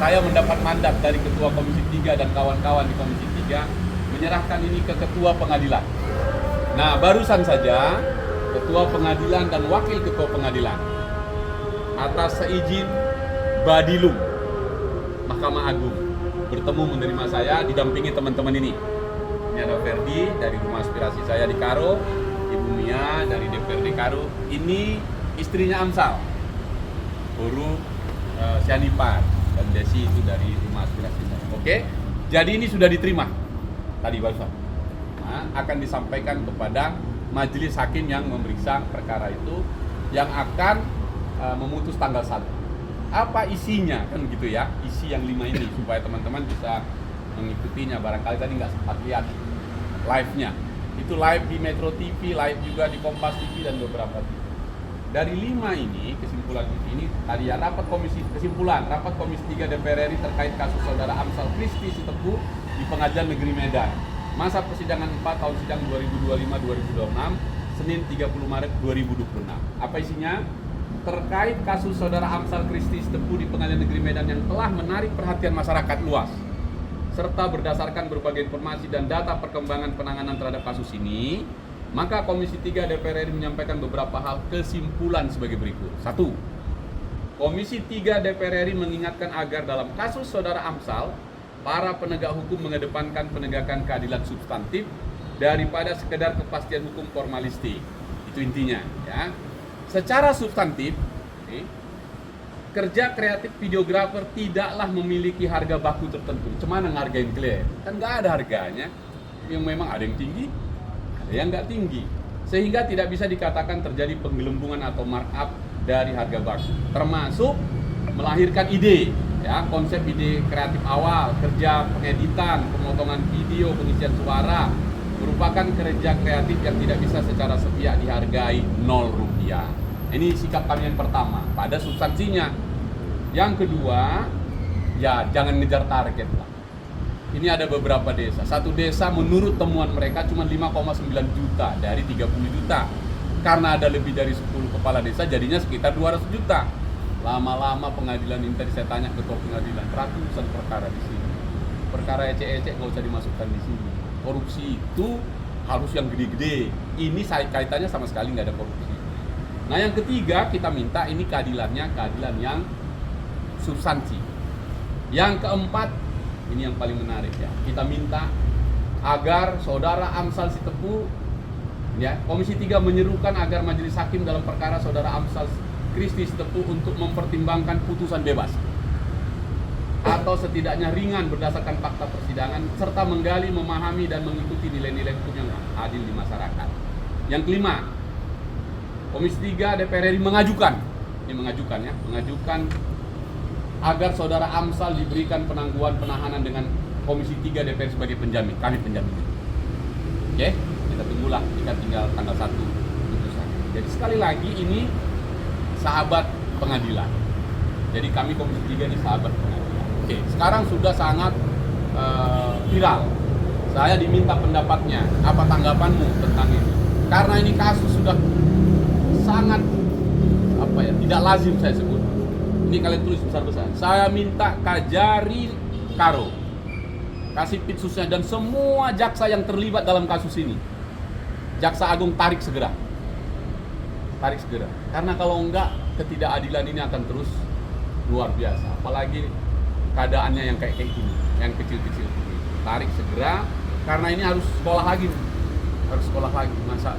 Saya mendapat mandat dari Ketua Komisi 3 dan kawan-kawan di Komisi 3 menyerahkan ini ke Ketua Pengadilan. Nah, barusan saja Ketua Pengadilan dan Wakil Ketua Pengadilan atas seizin Badilung Mahkamah Agung bertemu menerima saya didampingi teman-teman ini. Ini ada Ferdi dari Rumah Aspirasi saya di Karo, Ibu Mia dari DPRD Karo, ini istrinya Amsal, Guru Sianipar, dan Desi itu dari Rumah Aspirasi saya. Oke, jadi ini sudah diterima tadi barusan. Nah, akan disampaikan kepada majelis hakim yang memeriksa perkara itu, yang akan memutus tanggal 1. Apa isinya kan gitu ya, isi yang 5 ini supaya teman-teman bisa mengikutinya. Barangkali tadi nggak sempat lihat live-nya. Itu live di Metro TV, live juga di Kompas TV dan beberapa TV. Dari 5 ini, kesimpulan ini tadi ya, rapat komisi 3 DPR RI terkait kasus saudara Amsal Christy Sitepu di Pengadilan Negeri Medan. Masa persidangan 4 tahun sidang 2025-2026, Senin 30 Maret 2026. Apa isinya? Terkait kasus saudara Amsal Christy Sitepu di Pengadilan Negeri Medan yang telah menarik perhatian masyarakat luas, serta berdasarkan berbagai informasi dan data perkembangan penanganan terhadap kasus ini, maka Komisi 3 DPR RI menyampaikan beberapa hal kesimpulan sebagai berikut. 1. Komisi 3 DPR RI mengingatkan agar dalam kasus saudara Amsal, para penegak hukum mengedepankan penegakan keadilan substantif daripada sekedar kepastian hukum formalistik. Itu intinya, ya. Secara substantif, kerja kreatif videografer tidaklah memiliki harga baku tertentu. Cemana ngargain klien? Kan nggak ada harganya. Yang memang ada yang tinggi, ada yang nggak tinggi. Sehingga tidak bisa dikatakan terjadi penggelembungan atau markup dari harga baku. Termasuk melahirkan ide, ya, konsep ide kreatif awal, kerja pengeditan, pemotongan video, pengisian suara, merupakan kerja kreatif yang tidak bisa secara sepihak dihargai 0 rupiah. Ini sikap kami yang pertama, pada substansinya. Yang kedua, ya jangan ngejar target lah. Ini ada beberapa desa. Satu desa menurut temuan mereka cuma 5,9 juta dari 30 juta. Karena ada lebih dari 10 kepala desa, jadinya sekitar 200 juta. Lama-lama pengadilan ini, tadi saya tanya ketua pengadilan, ratusan perkara di sini. Perkara ecek-ecek nggak usah dimasukkan di sini. Korupsi itu harus yang gede-gede. Ini kaitannya sama sekali nggak ada korupsi. Nah, yang ketiga, kita minta ini keadilannya keadilan yang substansi. Yang keempat, ini yang paling menarik ya, kita minta agar saudara Amsal Sitepu, ya, Komisi 3 menyerukan agar majelis hakim dalam perkara saudara Amsal Christy Sitepu untuk mempertimbangkan putusan bebas atau setidaknya ringan berdasarkan fakta persidangan, serta menggali, memahami dan mengikuti nilai-nilai hukum yang adil di masyarakat. Yang kelima, Komisi 3 DPR RI mengajukan agar saudara Amsal diberikan penangguhan penahanan dengan Komisi 3 DPR sebagai penjamin. Kami penjamin. Oke, kita tunggulah, jika tinggal tanggal 1 putusan. Jadi sekali lagi ini sahabat pengadilan. Jadi kami Komisi 3 ini sahabat pengadilan. Oke, sekarang sudah sangat viral. Saya diminta pendapatnya, apa tanggapanmu tentang ini? Karena ini kasus sudah sangat tidak lazim saya sebut. Ini kalian tulis besar-besar. Saya minta Kajari Karo, Kasipit Susnya dan semua jaksa yang terlibat dalam kasus ini, Jaksa Agung tarik segera. Karena kalau enggak, ketidakadilan ini akan terus luar biasa. Apalagi keadaannya yang kayak gini, yang kecil-kecil ini. Tarik segera, karena ini harus sekolah lagi. Masa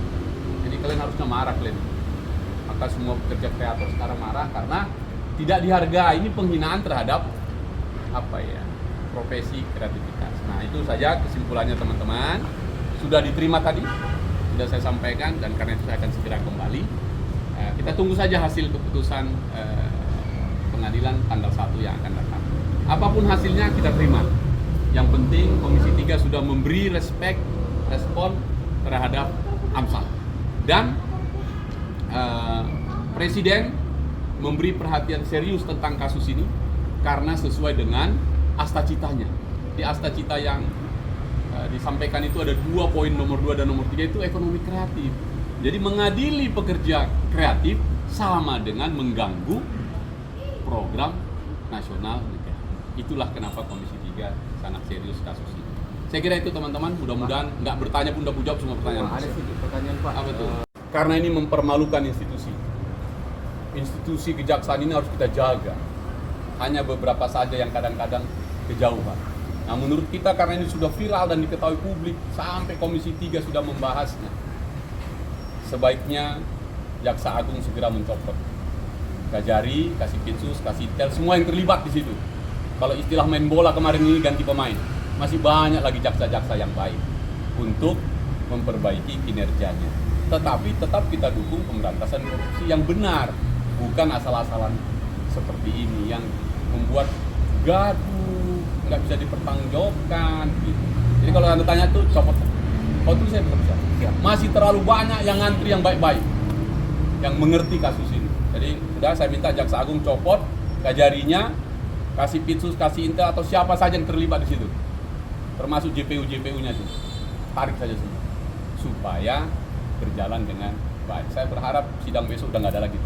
jadi kalian harusnya marah kalian. Maka semua pekerja kreator sekarang marah karena tidak dihargai. Ini penghinaan terhadap profesi kreativitas. Nah, itu saja kesimpulannya teman-teman. Sudah diterima tadi, sudah saya sampaikan, dan karena itu saya akan segera kembali. Kita tunggu saja hasil keputusan pengadilan tanggal 1 yang akan datang. Apapun hasilnya kita terima. Yang penting Komisi 3 sudah memberi respon terhadap Amsal. Dan Presiden memberi perhatian serius tentang kasus ini karena sesuai dengan asta-citanya. Di asta-cita yang disampaikan itu ada 2 poin, nomor 2 dan nomor 3 itu ekonomi kreatif. Jadi mengadili pekerja kreatif sama dengan mengganggu program nasional negara. Itulah kenapa Komisi 3 sangat serius kasus ini. Saya kira itu teman-teman, mudah-mudahan nggak bertanya pun udah jawab semua pertanyaan. Ada sedikit pertanyaan Pak. Apa itu? Karena ini mempermalukan institusi. Institusi kejaksaan ini harus kita jaga. Hanya beberapa saja yang kadang-kadang kejauhan. Nah menurut kita karena ini sudah viral dan diketahui publik, sampai Komisi 3 sudah membahasnya, sebaiknya Jaksa Agung segera mencopot Kajari, Kasipitsus, Kasitel, semua yang terlibat di situ. Kalau istilah main bola kemarin ini ganti pemain, masih banyak lagi jaksa-jaksa yang baik untuk memperbaiki kinerjanya. Tetapi tetap kita dukung pemberantasan korupsi yang benar, bukan asal-asalan seperti ini yang membuat gaduh, nggak bisa dipertanggungjawabkan gitu. Jadi kalau Anda tanya tuh copot. Kalau itu saya belum bisa. Masih terlalu banyak yang ngantri yang baik-baik, yang mengerti kasus ini. Jadi sudah saya minta Jaksa Agung copot Kajarinya, kasih Pitsus, kasih Intel atau siapa saja yang terlibat di situ, termasuk JPU-JPU-nya itu, tarik saja semua supaya berjalan dengan baik. Saya berharap sidang besok udah nggak ada lagi.